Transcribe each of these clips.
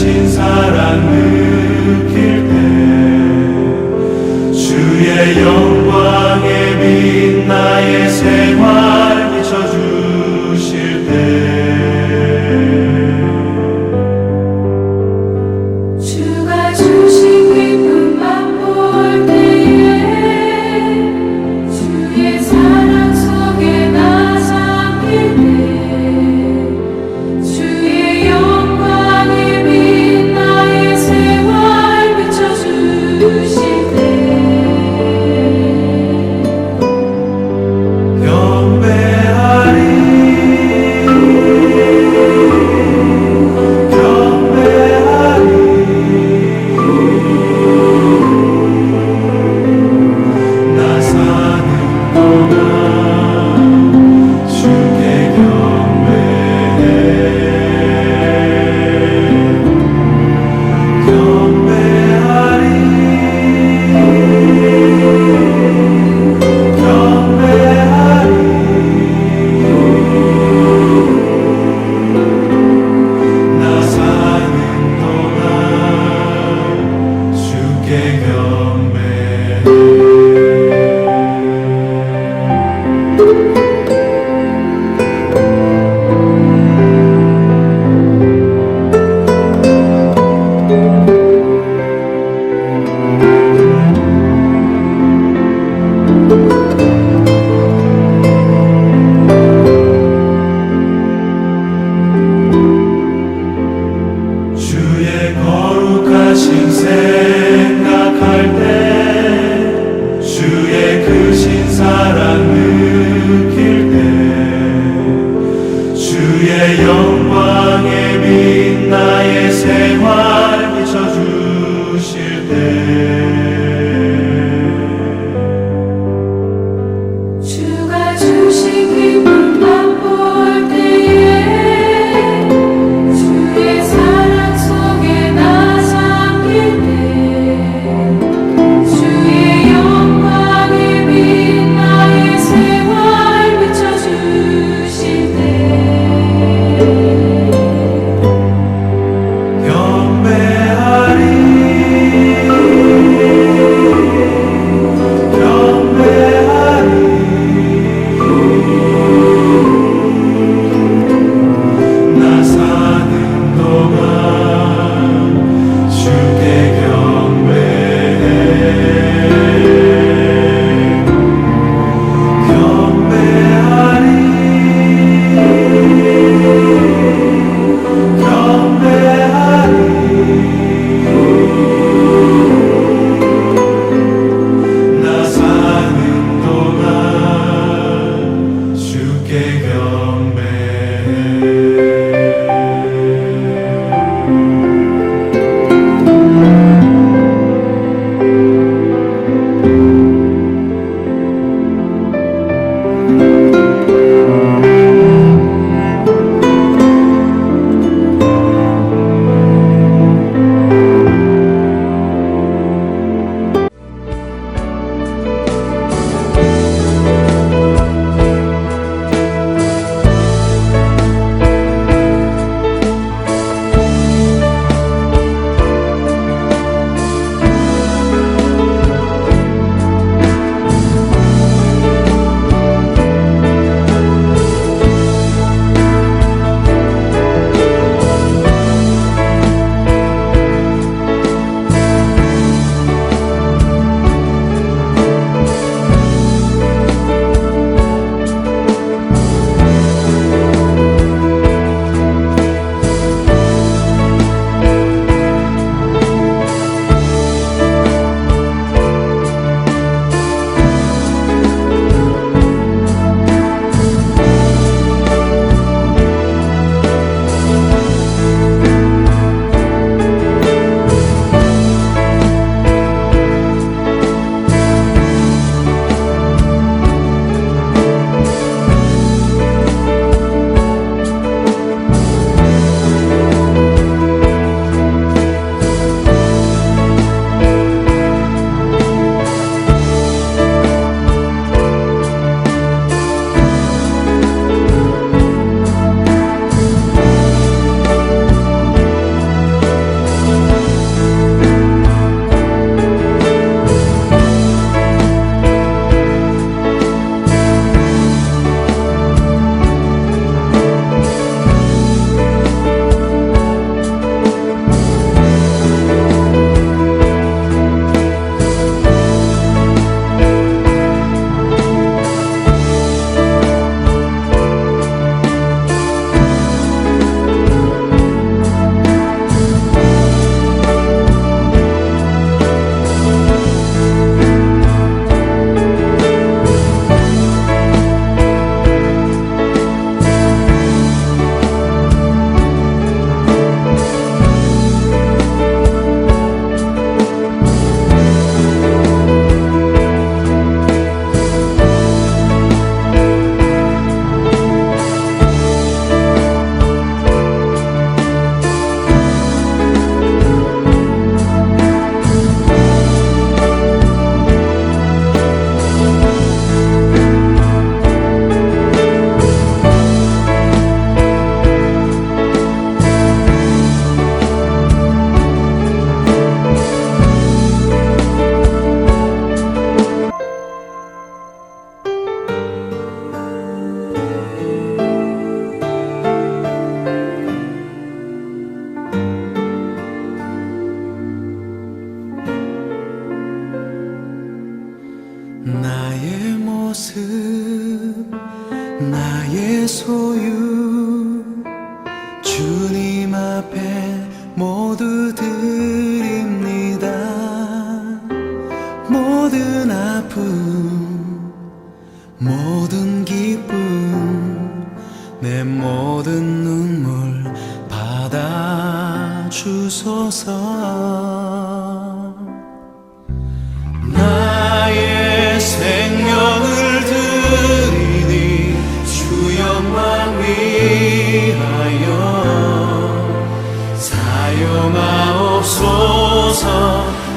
크신 사랑 느낄 때 주의 영광에 빛 나의 생활 비춰주실 때 주의 거룩하신 생각할 때 주의 크신 사랑 느낄 때 주의 영광에 빛 나의 생활 비춰주실 때 주가 주신 기쁨 맛볼 때에 주의 사랑 속에 나 잠길 때 나의 모습 나의 소유 주님 앞에 모두 드립니다. 모든 아픔 모든 기쁨 내 모든 눈물 받아주소서. 나의 생명을 드리니 주 영광 위하여 사용하옵소서.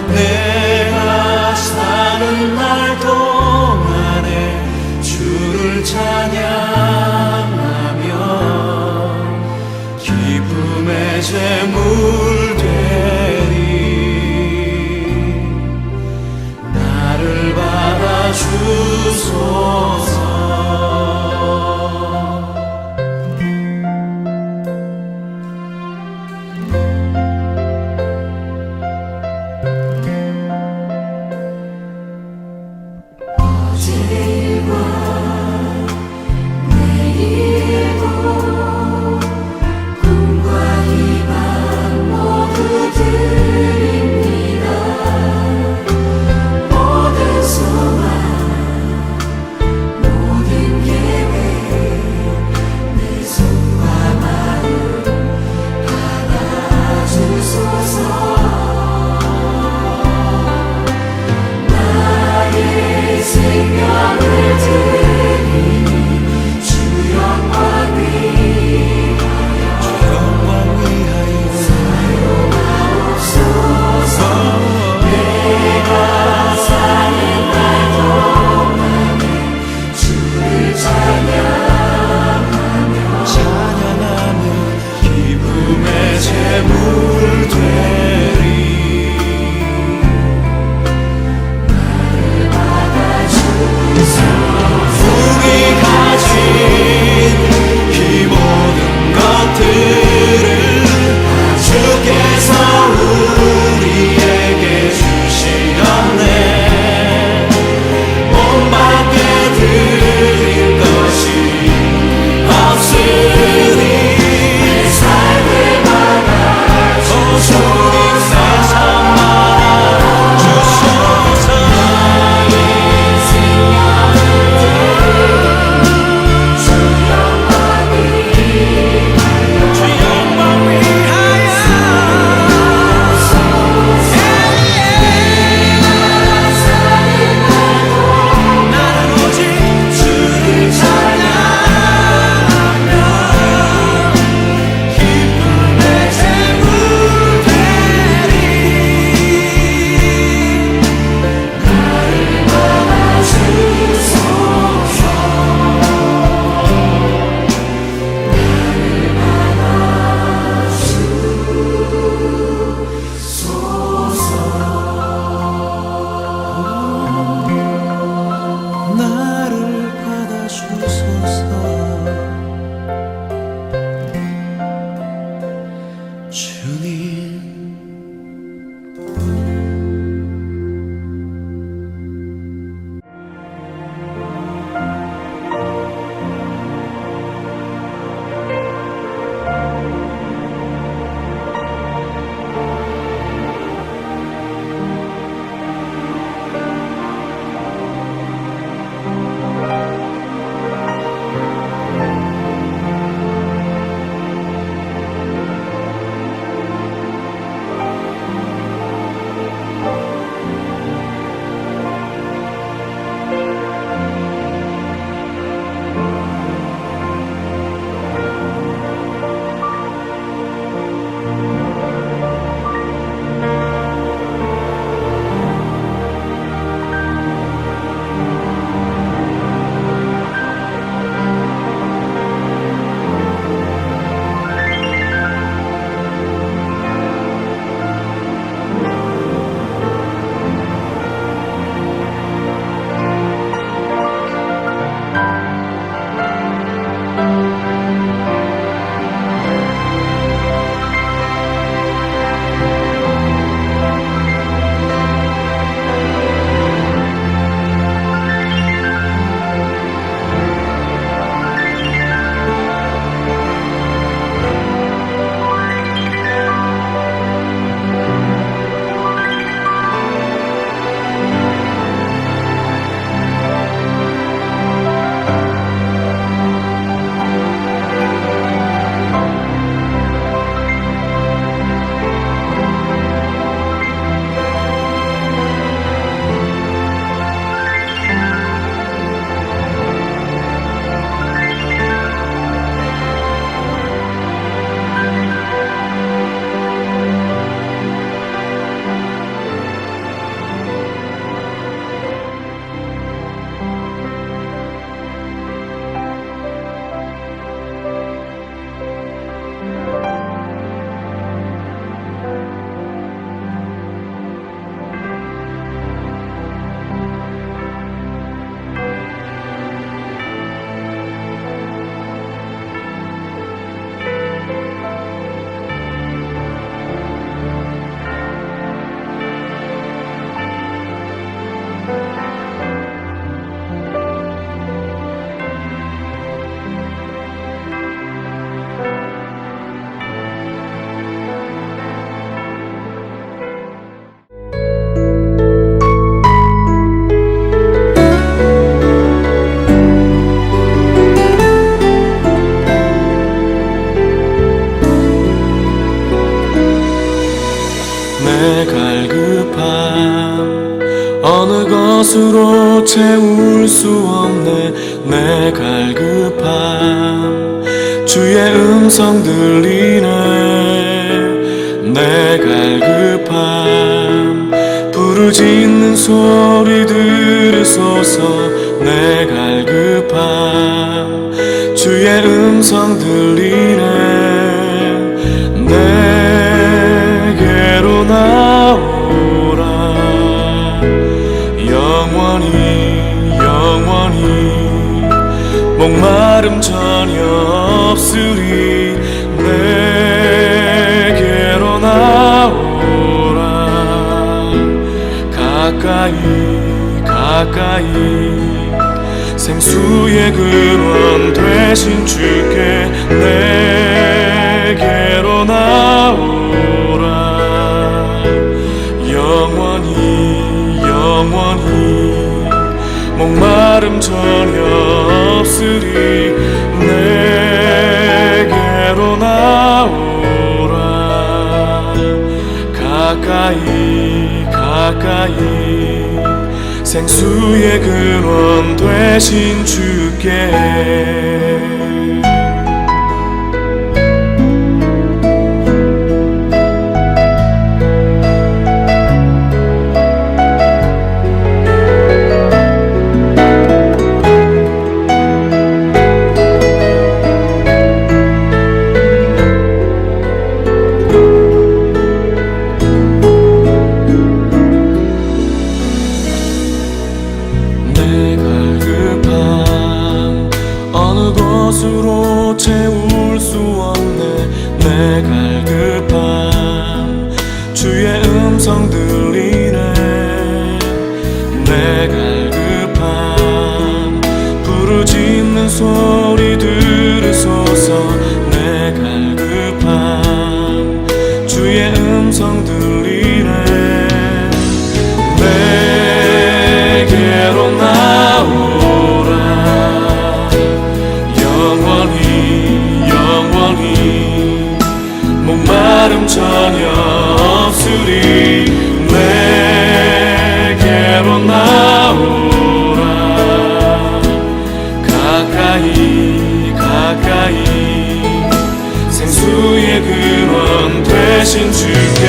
내가 사는 날 동안에 주를 찬양하며 기쁨의 제물 되리. 나를 받아주소서. 내 갈급함 어느 것으로 채울 수 없네. 내 갈급함 주의 음성 들리네. 내 갈급함 부르짖는 소리 들으소서. 내 갈급함 주의 음성 들리네. 내게로 나오라. 영원히 목마름 전혀 없으리. 내게로 나오라. 가까이 생수의 근원 되신 주께 내게로 나오라. 영원히 목마름 전혀 없으리. 내게로 나오라. 가까이 생수의 근원 되신 주께 것으로 채울 수 없네. 내 갈급함 주의 음성 들리네. 내 갈급함 부르짖는 소리 들으소서. 내 갈급함 주의 음성 들리네. 내게로 나오라. 영원히 목마름 전혀 없으리. 내게로 나오라. 가까이 생수의 근원 되신 주께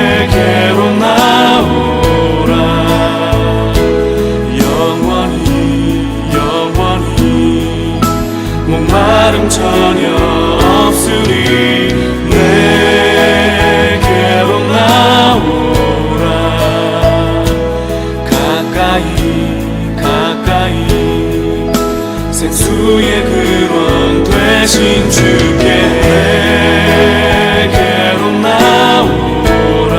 내게로 나오라. 영원히 목마름 전혀 없으리. 내게로 나오라. 가까이 생수의 근원 되신 주께 내게로 나오라.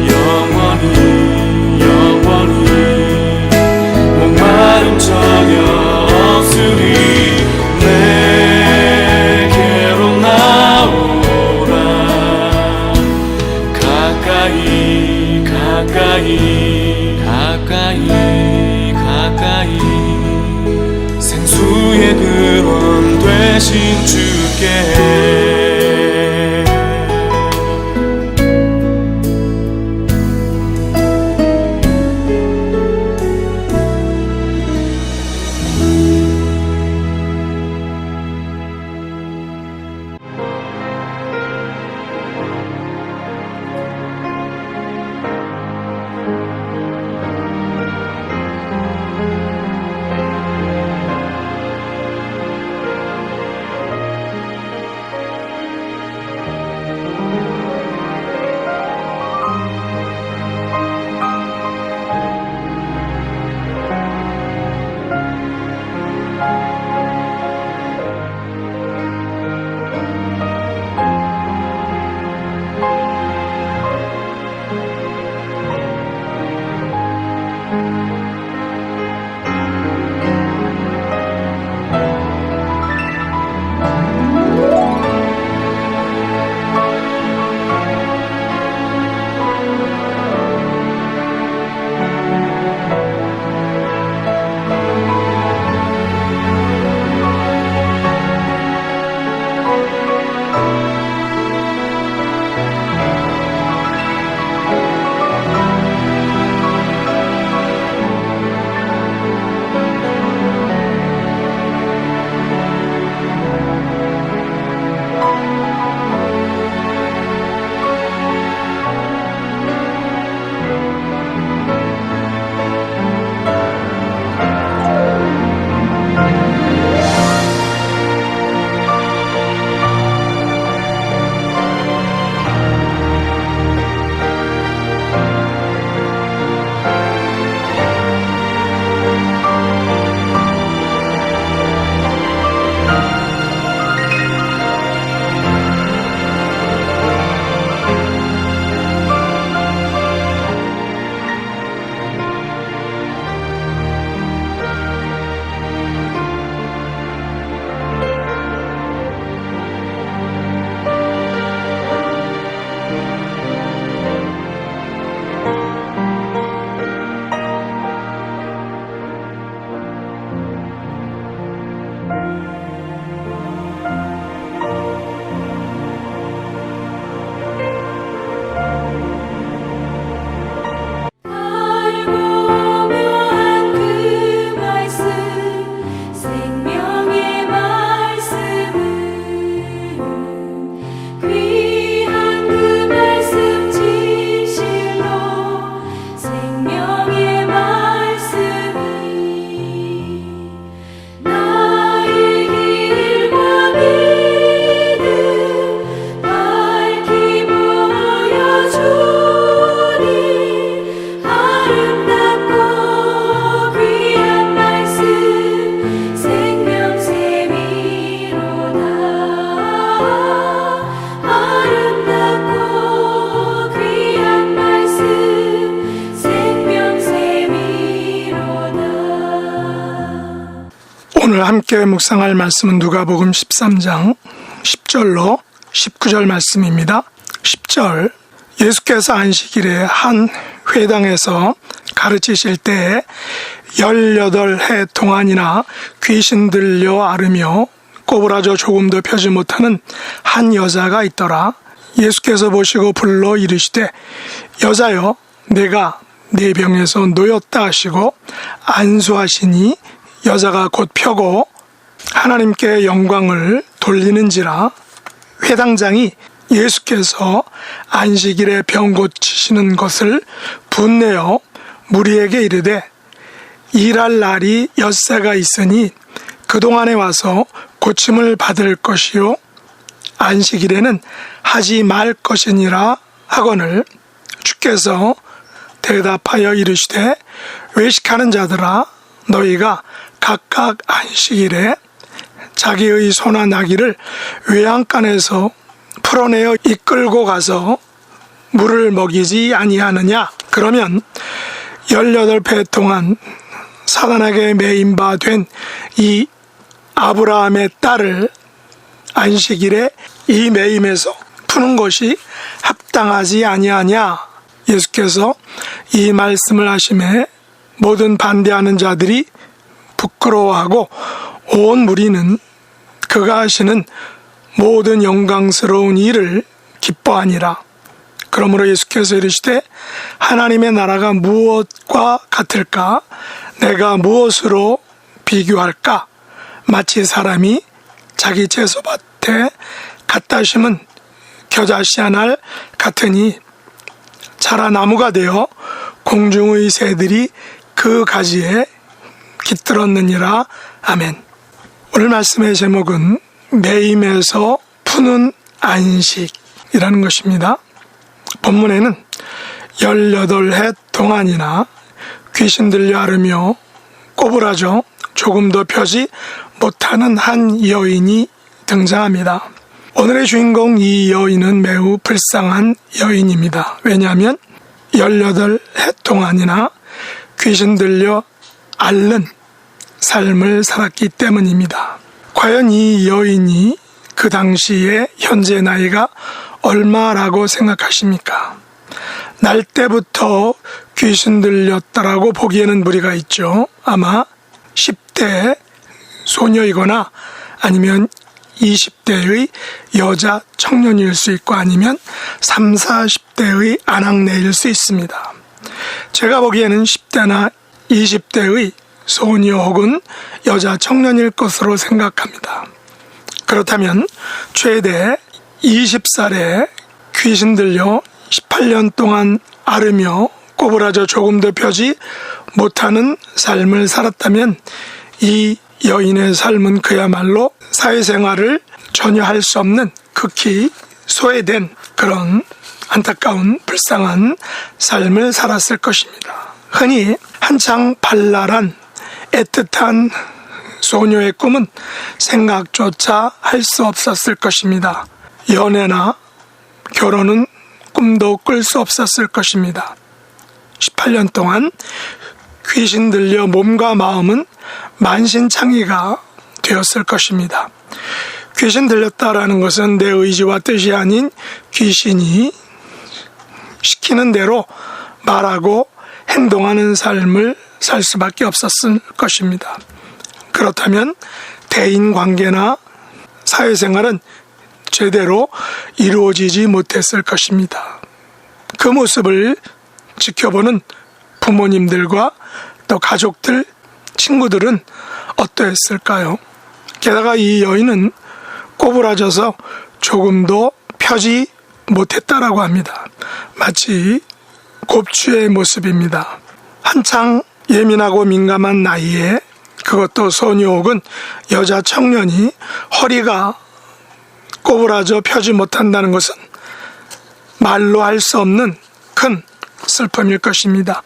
영원히 목마름 전혀 없으리. 내게로 나오라. 가까이 생수의 근원 되신 주께 오늘 함께 묵상할 말씀은 누가복음 13장 10절로 19절 말씀입니다. 10절, 예수께서 안식일에 한 회당에서 가르치실 때에 18해 동안이나 귀신 들려 앓으며 꼬부라져 조금도 펴지 못하는 한 여자가 있더라. 예수께서 보시고 불러 이르시되 여자여, 내가 네 병에서 놓였다 하시고 안수하시니 여자가 곧 펴고 하나님께 영광을 돌리는지라. 회당장이 예수께서 안식일에 병 고치시는 것을 분내어 무리에게 이르되 일할 날이 엿새가 있으니 그동안에 와서 고침을 받을 것이요 안식일에는 하지 말 것이니라 하거늘 주께서 대답하여 이르시되 외식하는 자들아, 너희가 각각 안식일에 자기의 소나 나귀를 외양간에서 풀어내어 이끌고 가서 물을 먹이지 아니하느냐? 그러면 18배 동안 사단에게 매인 바 된 이 아브라함의 딸을 안식일에 이 매임에서 푸는 것이 합당하지 아니하냐? 예수께서 이 말씀을 하심에 모든 반대하는 자들이 부끄러워하고 온 무리는 그가 하시는 모든 영광스러운 일을 기뻐하니라. 그러므로 예수께서 이르시되 하나님의 나라가 무엇과 같을까? 내가 무엇으로 비교할까? 마치 사람이 자기 채소밭에 갖다 심은 겨자씨알 같으니 자라 나무가 되어 공중의 새들이 그 가지에 깃들었느니라. 아멘. 오늘 말씀의 제목은 매임에서 푸는 안식이라는 것입니다. 본문에는 18해 동안이나 귀신 들려 앓으며 꼬부라져 조금도 펴지 못하는 한 여인이 등장합니다. 오늘의 주인공 이 여인은 매우 불쌍한 여인입니다. 왜냐하면 18해 동안이나 귀신 들려 앓는 삶을 살았기 때문입니다. 과연 이 여인이 그 당시에 현재 나이가 얼마라고 생각하십니까? 날 때부터 귀신 들렸다라고 보기에는 무리가 있죠. 아마 10대 소녀이거나 아니면 20대의 여자 청년일 수 있고 아니면 30, 40대의 아낙네일 수 있습니다. 제가 보기에는 10대나 20대의 소녀 혹은 여자 청년일 것으로 생각합니다. 그렇다면 최대 20살에 귀신 들려 18년 동안 앓으며 꼬부라져 조금도 펴지 못하는 삶을 살았다면 이 여인의 삶은 그야말로 사회생활을 전혀 할 수 없는 극히 소외된 그런 안타까운 불쌍한 삶을 살았을 것입니다. 흔히 한창 발랄한 애틋한 소녀의 꿈은 생각조차 할 수 없었을 것입니다. 연애나 결혼은 꿈도 꿀 수 없었을 것입니다. 18년 동안 귀신 들려 몸과 마음은 만신창이가 되었을 것입니다. 귀신 들렸다라는 것은 내 의지와 뜻이 아닌 귀신이 시키는 대로 말하고 행동하는 삶을 살 수밖에 없었을 것입니다. 그렇다면 대인관계나 사회생활은 제대로 이루어지지 못했을 것입니다. 그 모습을 지켜보는 부모님들과 또 가족들, 친구들은 어떠했을까요? 게다가 이 여인은 꼬부라져서 조금도 펴지 못했다라고 합니다. 마치 곱추의 모습입니다. 한창 예민하고 민감한 나이에 그것도 소녀 혹은 여자 청년이 허리가 꼬부라져 펴지 못한다는 것은 말로 할 수 없는 큰 슬픔일 것입니다.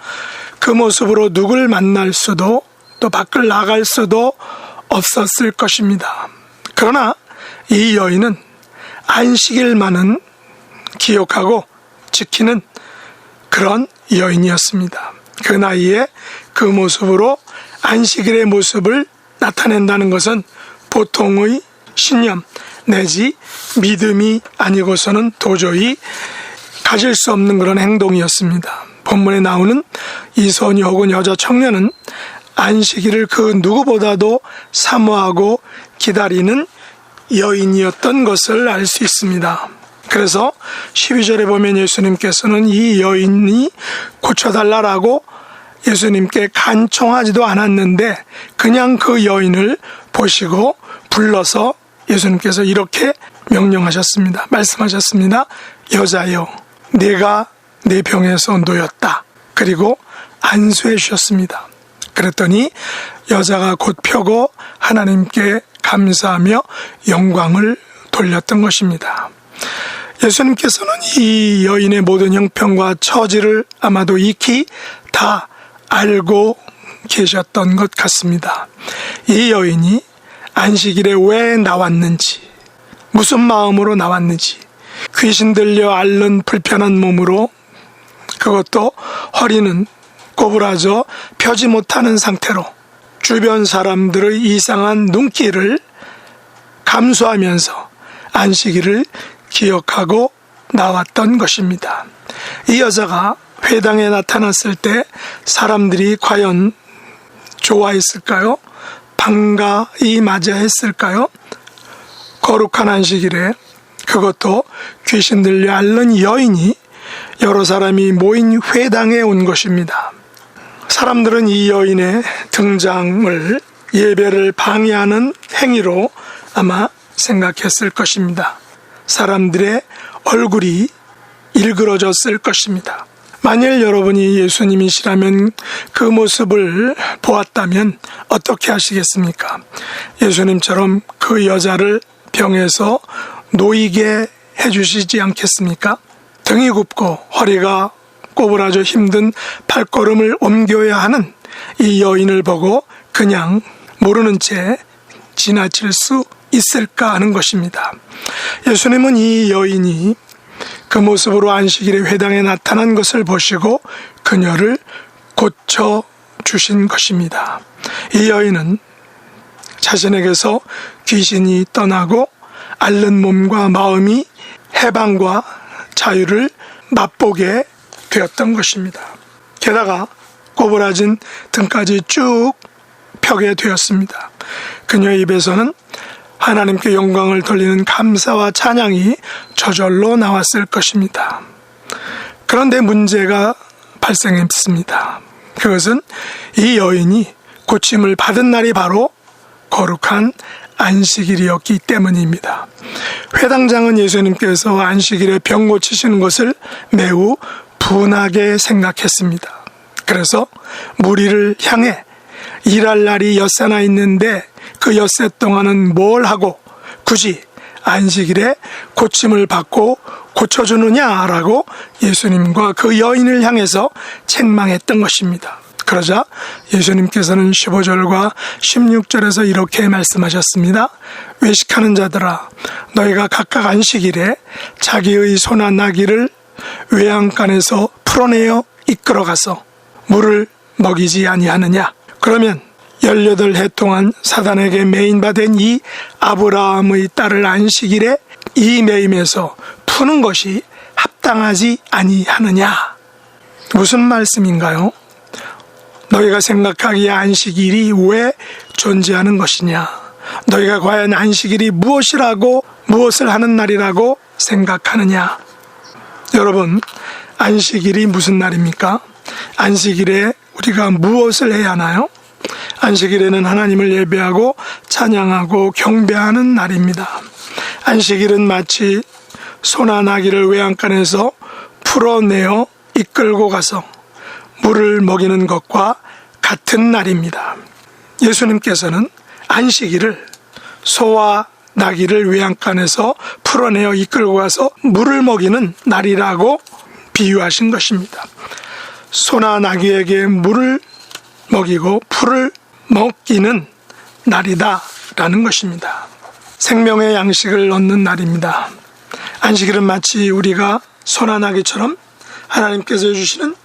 그 모습으로 누굴 만날 수도 또 밖을 나갈 수도 없었을 것입니다. 그러나 이 여인은 안식일만은 기억하고 지키는 그런 여인이었습니다. 그 나이에 그 모습으로 안식일의 모습을 나타낸다는 것은 보통의 신념 내지 믿음이 아니고서는 도저히 가질 수 없는 그런 행동이었습니다. 본문에 나오는 이 소녀 혹은 여자 청년은 안식일을 그 누구보다도 사모하고 기다리는 여인이었던 것을 알 수 있습니다. 그래서 12절에 보면 예수님께서는 이 여인이 고쳐달라고 예수님께 간청하지도 않았는데 그냥 그 여인을 보시고 불러서 예수님께서 이렇게 명령하셨습니다. 말씀하셨습니다. 여자여, 내가 내 병에서 놓였다. 그리고 안수해 주셨습니다. 그랬더니 여자가 곧 펴고 하나님께 감사하며 영광을 돌렸던 것입니다. 예수님께서는 이 여인의 모든 형편과 처지를 아마도 익히 다 알고 계셨던 것 같습니다. 이 여인이 안식일에 왜 나왔는지, 무슨 마음으로 나왔는지, 귀신 들려 앓는 불편한 몸으로, 그것도 허리는 꼬부라져 펴지 못하는 상태로 주변 사람들의 이상한 눈길을 감수하면서 안식일을 기억하고 나왔던 것입니다. 이 여자가 회당에 나타났을 때 사람들이 과연 좋아했을까요? 반가이 맞이했을까요? 거룩한 안식일에, 그것도 귀신 들려 앓는 여인이 여러 사람이 모인 회당에 온 것입니다. 사람들은 이 여인의 등장을 예배를 방해하는 행위로 아마 생각했을 것입니다. 사람들의 얼굴이 일그러졌을 것입니다. 만일 여러분이 예수님이시라면 그 모습을 보았다면 어떻게 하시겠습니까? 예수님처럼 그 여자를 병에서 놓이게 해주시지 않겠습니까? 등이 굽고 허리가 꼬부라져 힘든 발걸음을 옮겨야 하는 이 여인을 보고 그냥 모르는 채 지나칠 수 있을까 하는 것입니다. 예수님은 이 여인이 그 모습으로 안식일에 회당에 나타난 것을 보시고 그녀를 고쳐주신 것입니다. 이 여인은 자신에게서 귀신이 떠나고 앓는 몸과 마음이 해방과 자유를 맛보게 되었던 것입니다. 게다가 꼬부라진 등까지 쭉 펴게 되었습니다. 그녀의 입에서는 하나님께 영광을 돌리는 감사와 찬양이 저절로 나왔을 것입니다. 그런데 문제가 발생했습니다. 그것은 이 여인이 고침을 받은 날이 바로 거룩한 안식일이었기 때문입니다. 회당장은 예수님께서 안식일에 병 고치시는 것을 매우 분하게 생각했습니다. 그래서 무리를 향해 일할 날이 엿새나 있는데 그 엿새 동안은 뭘 하고 굳이 안식일에 고침을 받고 고쳐주느냐라고 예수님과 그 여인을 향해서 책망했던 것입니다. 그러자 예수님께서는 15절과 16절에서 이렇게 말씀하셨습니다. 외식하는 자들아, 너희가 각각 안식일에 자기의 소나 나귀를 외양간에서 풀어내어 이끌어가서 물을 먹이지 아니하느냐? 그러면 18해 동안 사단에게 매인받은 이 아브라함의 딸을 안식일에 이 매임에서 푸는 것이 합당하지 아니하느냐? 무슨 말씀인가요? 너희가 생각하기에 안식일이 왜 존재하는 것이냐? 너희가 과연 안식일이 무엇을 하는 날이라고 생각하느냐? 여러분, 안식일이 무슨 날입니까? 안식일에 우리가 무엇을 해야 하나요? 안식일에는 하나님을 예배하고 찬양하고 경배하는 날입니다. 안식일은 마치 소나 나귀를 외양간에서 풀어내어 이끌고 가서 물을 먹이는 것과 같은 날입니다. 예수님께서는 안식일을 소와 나귀를 외양간에서 풀어내어 이끌고 가서 물을 먹이는 날이라고 비유하신 것입니다. 소나 나귀에게 물을 먹이고 풀을 먹이는 날이다라는 것입니다. 생명의 양식을 얻는 날입니다. 안식일은 마치 우리가 소나 나귀처럼 하나님께서 주시는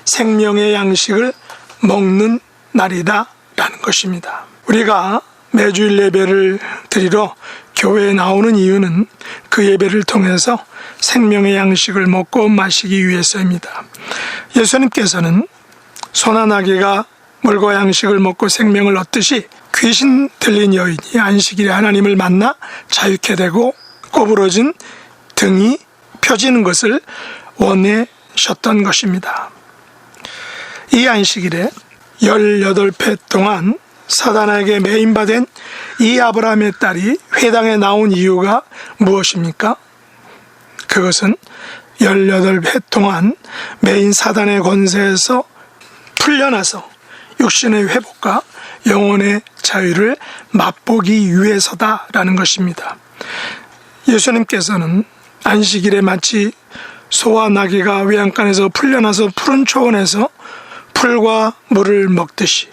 생명의 양식을 먹는 날이다라는 것입니다. 우리가 매주일 예배를 드리러 교회에 나오는 이유는 그 예배를 통해서 생명의 양식을 먹고 마시기 위해서입니다. 예수님께서는 소나 나귀가 물과 양식을 먹고 생명을 얻듯이 귀신 들린 여인이 안식일에 하나님을 만나 자유케 되고 꼬부러진 등이 펴지는 것을 원하셨던 것입니다. 이 안식일에 18회 동안 사단에게 매인받은 이 아브라함의 딸이 회당에 나온 이유가 무엇입니까? 그것은 18회 동안 매인 사단의 권세에서 풀려나서 육신의 회복과 영혼의 자유를 맛보기 위해서다라는 것입니다. 예수님께서는 안식일에 마치 소와 나귀가 외양간에서 풀려나서 푸른 초원에서 풀과 물을 먹듯이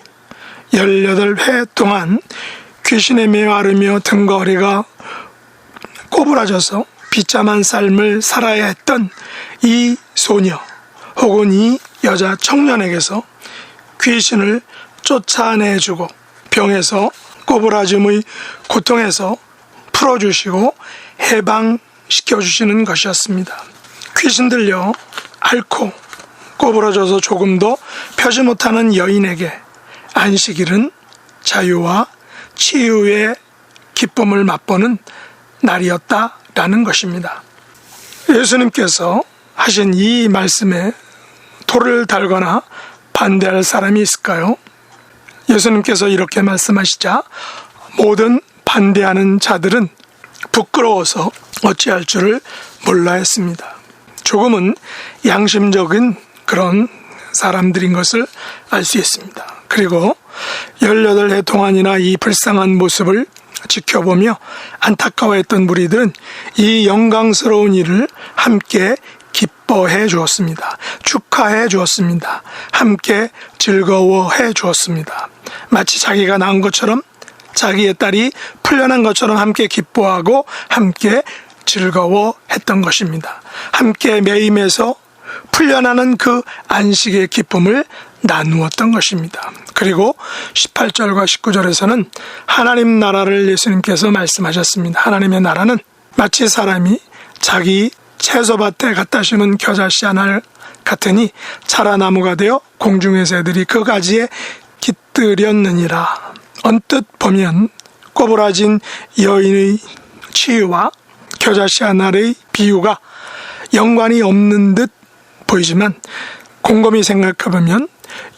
18회 동안 귀신에 매여 앓으며 등과 허리가 꼬부라져서 비참한 삶을 살아야 했던 이 소녀 혹은 이 여자 청년에게서 귀신을 쫓아내주고 병에서 꼬부라짐의 고통에서 풀어주시고 해방시켜주시는 것이었습니다. 귀신 들려 앓고 꼬부러져서 조금도 펴지 못하는 여인에게 안식일은 자유와 치유의 기쁨을 맛보는 날이었다라는 것입니다. 예수님께서 하신 이 말씀에 돌을 달거나 반대할 사람이 있을까요? 예수님께서 이렇게 말씀하시자 모든 반대하는 자들은 부끄러워서 어찌할 줄을 몰라 했습니다. 조금은 양심적인 그런 사람들인 것을 알 수 있습니다. 그리고 18해 동안이나 이 불쌍한 모습을 지켜보며 안타까워했던 무리들은 이 영광스러운 일을 함께 기뻐해 주었습니다. 축하해 주었습니다. 함께 즐거워해 주었습니다. 마치 자기가 낳은 것처럼 자기의 딸이 풀려난 것처럼 함께 기뻐하고 함께 즐거워했던 것입니다. 함께 매임에서 풀려나는 그 안식의 기쁨을 나누었던 것입니다. 그리고 18절과 19절에서는 하나님 나라를 예수님께서 말씀하셨습니다. 하나님의 나라는 마치 사람이 자기 채소밭에 갖다 심은 겨자씨 하나 같으니 자라나무가 되어 공중의 새들이 그 가지에 깃들였느니라. 언뜻 보면 꼬부라진 여인의 치유와 겨자씨 하나의 비유가 연관이 없는 듯 보이지만 곰곰이 생각해보면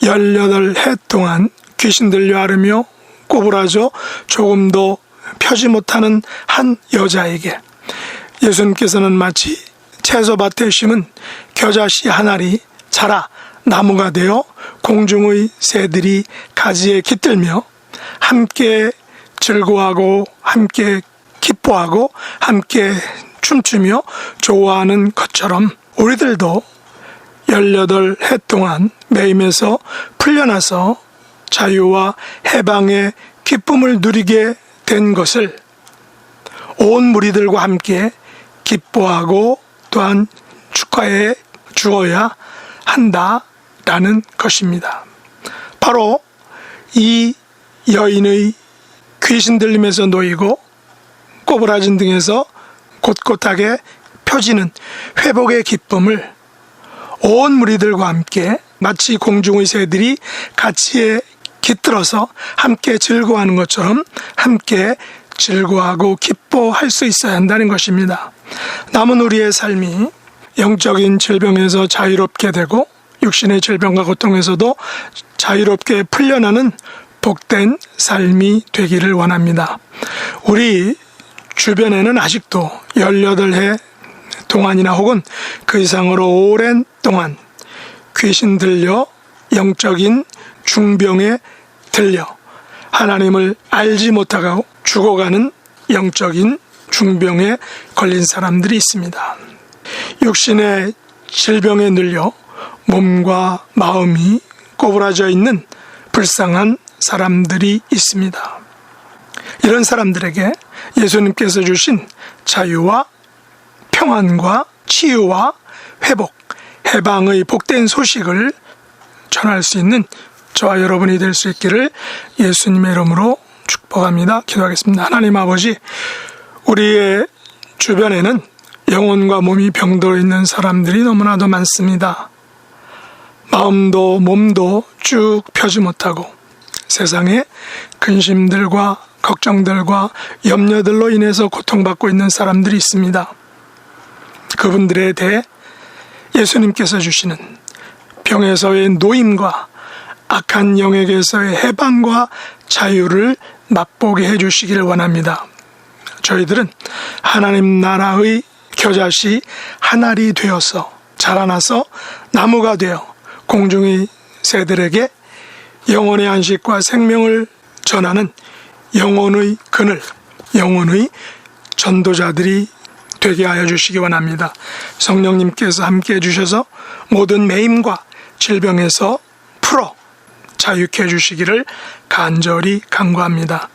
18해 동안 귀신 들려 앓으며 꼬부라져 조금도 펴지 못하는 한 여자에게 예수님께서는 마치 채소밭에 심은 겨자씨 한 알이 자라 나무가 되어 공중의 새들이 가지에 깃들며 함께 즐거워하고 함께 기뻐하고 함께 춤추며 좋아하는 것처럼 우리들도 18해 동안 매임에서 풀려나서 자유와 해방의 기쁨을 누리게 된 것을 온 무리들과 함께 기뻐하고 또한 축하해 주어야 한다라는 것입니다. 바로 이 여인의 귀신 들림에서 놓이고 꼬부라진 등에서 곳곳하게 펴지는 회복의 기쁨을 온 무리들과 함께 마치 공중의 새들이 가치에 깃들어서 함께 즐거워하는 것처럼 함께 즐거워하고 기뻐할 수 있어야 한다는 것입니다. 남은 우리의 삶이 영적인 질병에서 자유롭게 되고 육신의 질병과 고통에서도 자유롭게 풀려나는 복된 삶이 되기를 원합니다. 우리 주변에는 아직도 18해 동안이나 혹은 그 이상으로 오랜 동안 귀신 들려 영적인 중병에 들려 하나님을 알지 못하고 죽어가는 영적인 중병에 걸린 사람들이 있습니다. 육신의 질병에 눌려 몸과 마음이 꼬부라져 있는 불쌍한 사람들이 있습니다. 이런 사람들에게 예수님께서 주신 자유와 평안과 치유와 회복, 해방의 복된 소식을 전할 수 있는 저와 여러분이 될 수 있기를 예수님의 이름으로 축복합니다. 기도하겠습니다. 하나님 아버지, 우리의 주변에는 영혼과 몸이 병들어 있는 사람들이 너무나도 많습니다. 마음도 몸도 쭉 펴지 못하고 세상에 근심들과 걱정들과 염려들로 인해서 고통받고 있는 사람들이 있습니다. 그분들에 대해 예수님께서 주시는 병에서의 노임과 악한 영에게서의 해방과 자유를 맛보게 해주시기를 원합니다. 저희들은 하나님 나라의 겨자씨 한 알이 되어서 자라나서 나무가 되어 공중의 새들에게 영혼의 안식과 생명을 전하는 영혼의 그늘, 영혼의 전도자들이 되게 하여 주시기 원합니다. 성령님께서 함께 해주셔서 모든 매임과 질병에서 풀어 자유케 해주시기를 간절히 간구합니다.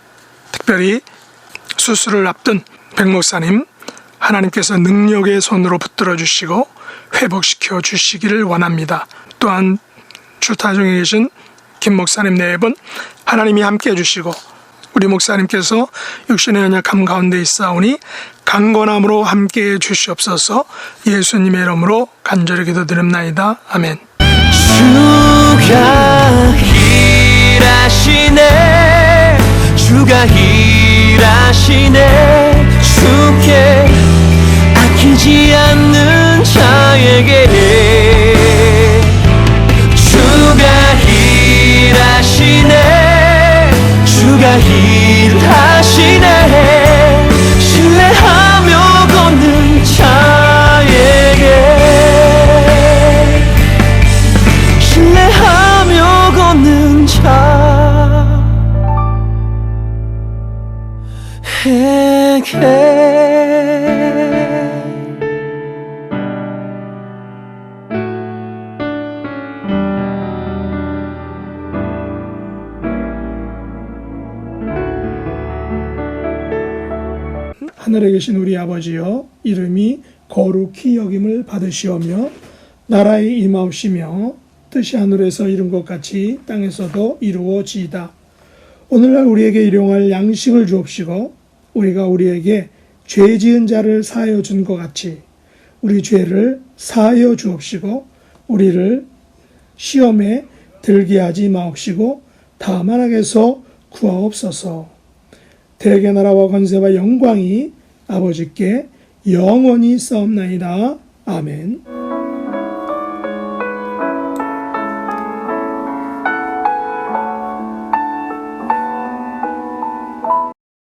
특별히 수술을 앞둔 백 목사님, 하나님께서 능력의 손으로 붙들어 주시고 회복시켜 주시기를 원합니다. 또한 출타 중에 계신 김 목사님 네 분 하나님이 함께 해주시고 우리 목사님께서 육신의 연약함 가운데 있사오니 강건함으로 함께 해주시옵소서. 예수님의 이름으로 간절히 기도드립나이다. 아멘. 주가 일하시네, 주가 일하시네. 주께 아끼지 않는 자에게 주가 일하시네, 주가 일하시네. 신뢰하며 걷는 자에게, 신뢰하며 걷는 자에게. 하늘에 계신 우리 아버지여, 이름이 거룩히 여김을 받으시오며 나라의 임하옵시며 뜻이 하늘에서 이룬 것 같이 땅에서도 이루어지이다. 오늘날 우리에게 일용할 양식을 주옵시고 우리가 우리에게 죄 지은 자를 사하여 준 것 같이 우리 죄를 사하여 주옵시고 우리를 시험에 들게 하지 마옵시고 다만 악에서 구하옵소서. 대개 나라와 권세와 영광이 아버지께 영원히 싸움나이다. 아멘.